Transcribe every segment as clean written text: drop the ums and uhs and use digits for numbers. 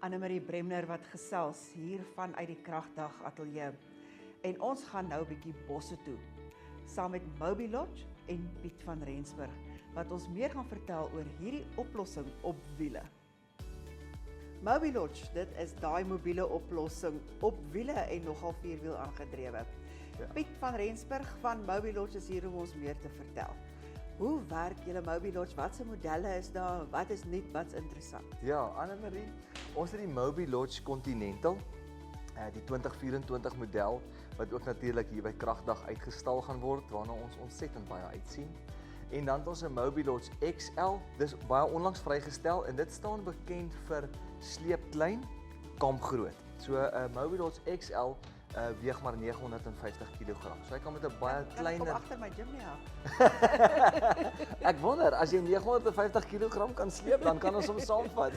Annemarie Bremner wat gesels hier vanuit die Kragdag Ateljee. En ons gaan nou 'n bietjie bosse toe, saam met Mobilodge en Piet van Rensburg, wat ons meer gaan vertel oor hierdie oplossing op wiele. Mobilodge, dit is daai mobiele oplossing op wiele en nogal vierwiel aangedrewe. Ja. Piet van Rensburg van Mobilodge is hier om ons meer te vertel. Hoe werk julle Mobilodge? Watse modelle is daar? Wat is nuut? Wat's interessant? Ja, Annemarie, ons het die Mobilodge Continental, die 2024 model, wat ook natuurlik hier by Kragdag uitgestal gaan word, waarna ons ontsettend baie uitsien. En dan het ons 'n Mobilodge XL, dis baie onlangs vrygestel en dit staan bekend vir sleepklein, kampgroot. So 'n Mobilodge XL weeg maar 950 kg. So hy kan met 'n baie kleiner... Kom agter my gym nie af. Ek wonder, as jy 950 kg kan sleep, dan kan ons hom saamvat.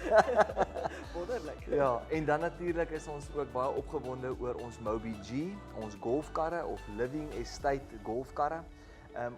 Wonderlik. Ja, en dan natuurlik is ons ook baie opgewonde oor ons Mobi G, ons golfkarre of living estate golfkarre.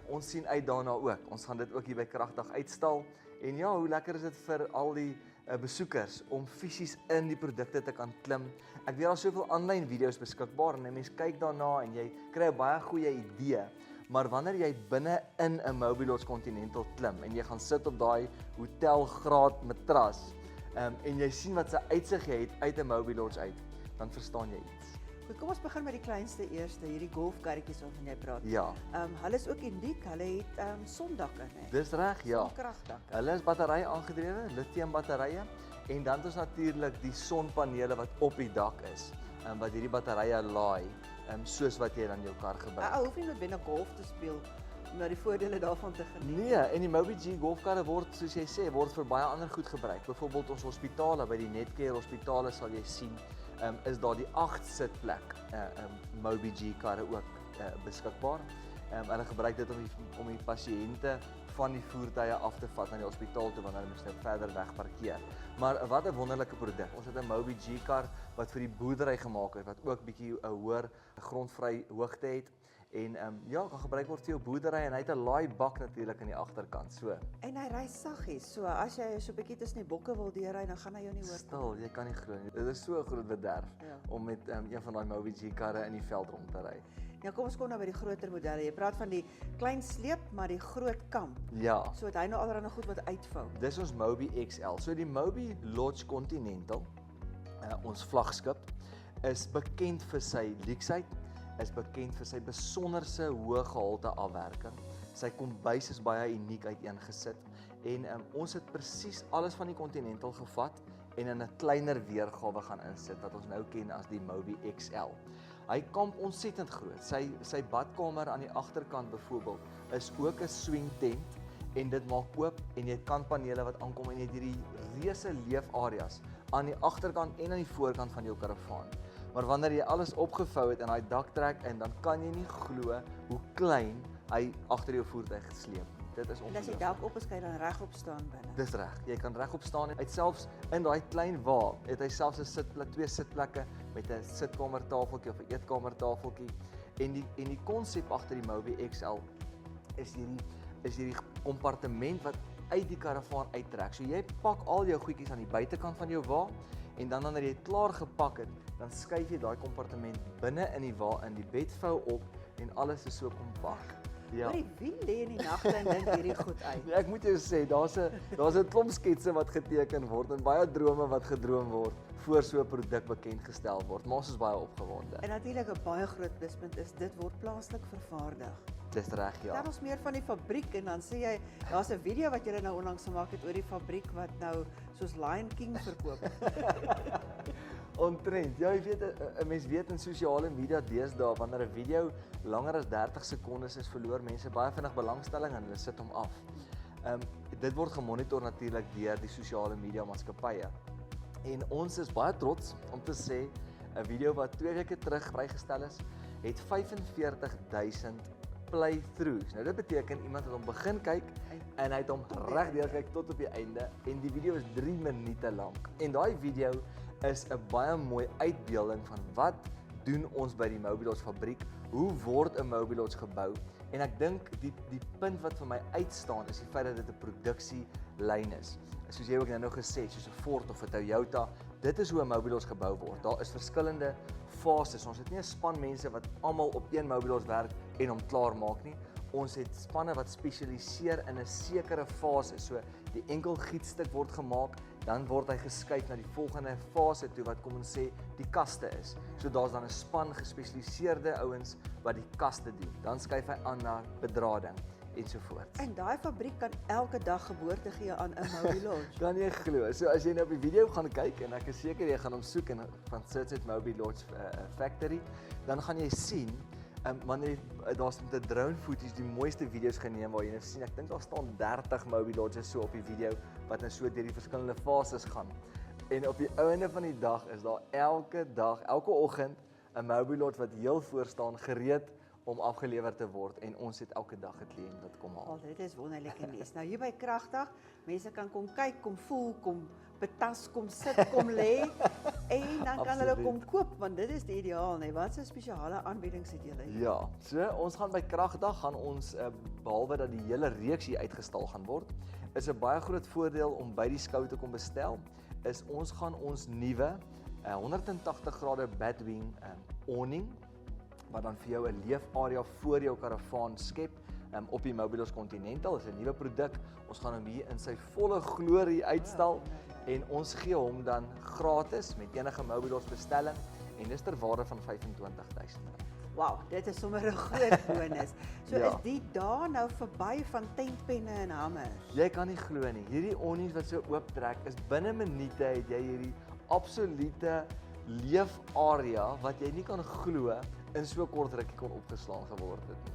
Ons sien uit daarna ook. Ons gaan dit ook hier by Kragdag uitstal. En ja, hoe lekker is dit vir al die besoekers om fisies in die produkte te kan klim. Ek weet daar is soveel aanlyn video's beskikbaar en 'n mens kyk daarna en jy kry 'n baie goeie idee. Maar wanneer jy binne in 'n Mobilodge Continental klim en jy gaan sit op daai hotelgraad matras en jy sien wat sy uitsig jy het uit 'n Mobilodge uit, dan verstaan jy iets. Goed, kom ons begin met die kleinste eerste, hierdie golfkarretjies waarvan jy praat. Ja. Hulle is ook uniek. Hulle het sondakke, né? Dis reg, ja. Sonkragdakke. Hulle is battery aangedrewe, lithium batterye, en dan het ons natuurlik die sonpanele wat op die dak is, wat hierdie batterye laai, soos wat jy dan jou kar gebruik. Hoef nie noodwendig golf te speel om na die voordele daarvan te geniet. Nee, en die Mobi G golfkarre word, soos jy sê, word vir baie ander goed gebruik. Byvoorbeeld ons hospitale, by die Netcare hospitale sal jy sien, is daar die 8 sitplek Mobi G karre ook beskikbaar. Hulle gebruik dit om die pasiënte van die voertuie af te vat na die hospitaal toe wanneer hulle nou verder weg parkeer. Maar wat 'n wonderlike produk. Ons het 'n Mobi G kar wat vir die boerdery gemaak is, wat ook bietjie 'n hoër grondvry hoogte het. En ja, kan gebruik word vir jou boerdery en hy het 'n laaibak natuurlik aan die agterkant. So. En hy ry saggies. So as jy so 'n bietjie tussen die bokke wil deurry, dan gaan hy jou nie hoor. Stil, jy kan nie glo nie. Dit is so 'n groot bederf om met een van daai Mobi G karre in die veld rond te ry. Ja, kom ons kom nou by die groter modelle. Jy praat van die klein sleep, maar die groot kamp. Ja. So het hy nou allerlei goed wat uitvou. Dis ons Mobi XL. So die Mobilodge Continental, ons vlaggenskap, is bekend vir sy luksusheid, is bekend vir sy besonderse hoë gehalte afwerking. Sy kombuis is baie uniek uiteengesit en ons het presies alles van die Continental gevat en in 'n kleiner weergawe gaan insit wat ons nou ken as die Mobi XL. Hy kamp ontsettend groot. Sy badkamer aan die agterkant byvoorbeeld is ook 'n swing tent en dit maak oop en jy het kantpanele wat aankom en jy het hierdie reuse leefareas aan die agterkant en aan die voorkant van jou karavaan. Maar wanneer jy alles opgevou het in daai dak trek en dan kan jy nie glo hoe klein hy agter jou voertuig gesleep. Dit is En as ongelooflik. jy dalk op is, kan jy dan regop staan binne. Dis reg. Jy kan regop staan en selfs in daai klein wa het hy selfs 'n sitplek, 2 sitplekke met 'n sitkamertafeltjie of 'n eetkamertafeltjie. En die konsep agter die Mobi XL is hierdie kompartement wat uit die karavaan uittrek. So jy pak al jou goedjies aan die buitekant van jou wa en dan wanneer jy klaar gepak het, dan skuif jy daai kompartement binne in die wa in, die bed vou op en alles is so kompak. Ja. Maar wie lê in die nagte en dink hierdie goed uit? Ek moet jou sê, daar's 'n klomp sketse wat geteken word en baie drome wat gedroom word voor so 'n produk bekend gestel word. Maar ons is baie opgewonde. En natuurlik 'n baie groot pluspunt is dit word plaaslik vervaardig. Dis reg, ja. Dan ons meer van die fabriek en dan sê jy, daar's 'n video wat julle nou onlangs gemaak het oor die fabriek wat nou soos Lion King verkoop. Omtrent. Ja, jy weet 'n mens weet in sosiale media deesdae wanneer 'n video langer as 30 sekondes is, verloor mense baie vinnig belangstelling en hulle sit hom af. Dit word gemonitor natuurlik deur die sosiale media maatskappye. En ons is baie trots om te sê 'n video wat 2 weke terug vrygestel is, het 45,000 playthroughs. Nou dit beteken iemand het hom begin kyk en hy het hom regdeur kyk tot op die einde en die video is 3 minute lank. En daai video is 'n baie mooi uitbeelding van wat doen ons by die Mobilodge fabriek, hoe word 'n Mobilodge gebou en ek dink die punt wat vir my uitstaan is die feit dat dit 'n produksielyn is. Soos jy ook nou gesê, soos 'n Ford of 'n Toyota, dit is hoe 'n Mobilos gebou word. Daar is verskillende fases. Ons het nie 'n span mense wat almal op een Mobilos werk en hom klaar maak nie. Ons het spanne wat spesialiseer in 'n sekere fase. So die enkel gietstuk word gemaak, dan word hy geskuif na die volgende fase toe wat kom ons sê die kaste is. So daar's dan 'n span gespesialiseerde ouens wat die kaste doen. Dan skuif hy aan na bedrading ensovoorts. En daai fabriek kan elke dag geboorte gee aan 'n Mobilodge. Kan jy glo? So as jy nou op die video gaan kyk en ek is seker jy gaan hom soek en van Sitsit Mobilodge Factory, dan gaan jy sien wanneer daar's met 'n drone footage die mooiste video's geneem waar jy nou sien, ek dink daar staan 30 Mobilodges so op die video wat nou so deur die verskillende fases gaan. En op die einde van die dag is daar elke dag, elke oggend 'n Mobilodge wat heel voor staan gereed om afgelewer te word en ons het elke dag 'n kliënt wat kom haal. Dit is wonderlike nuus. Nou hier by Kragdag, mense kan kom kyk, kom voel, kom betas, kom sit, kom lê en dan kan hulle kom koop want dit is die ideaal, nee. Wat 'n spesiale aanbiedings het julle hier? Ja, so ons gaan by Kragdag gaan ons behalwe dat die hele reeks hier uitgestal gaan word, is 'n baie groot voordeel om by die skou te kom bestel, is ons gaan ons nuwe 180 grade Batwing awning wat dan vir jou 'n leefarea voor jou karavaan skep op die Mobilos Continental. Is 'n nuwe produk. Ons gaan hom hier in sy volle glorie uitstal en ons gee hom dan gratis met enige Mobilos bestelling en dis ter waarde van R25,000. Wow, dit is sommer 'n groot bonus. So ja. Is die dae nou verby van tentpenne en hammers? Jy kan nie glo nie. Hierdie awnings wat so oop trek is binne minute het jy hierdie absolute leefarea wat jy nie kan glo in so kort rukkie kon opgeslaan geword het nie.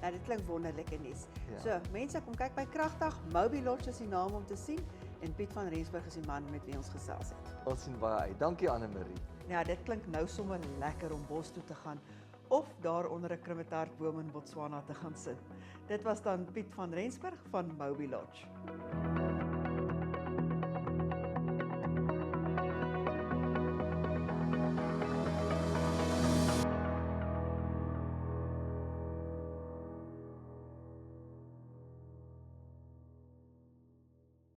Nou dit klink wonderlike nuus. Ja. So, mense kom kyk by Kragdag, Mobilodge is die naam om te sien en Piet van Rensburg is die man met wie ons gesels het. Ons sien baie uit. Dankie Anne-Marie. Ja, dit klink nou sommer lekker om bos toe te gaan of daar onder 'n krummetaartboom in Botswana te gaan sit. Dit was dan Piet van Rensburg van Mobilodge.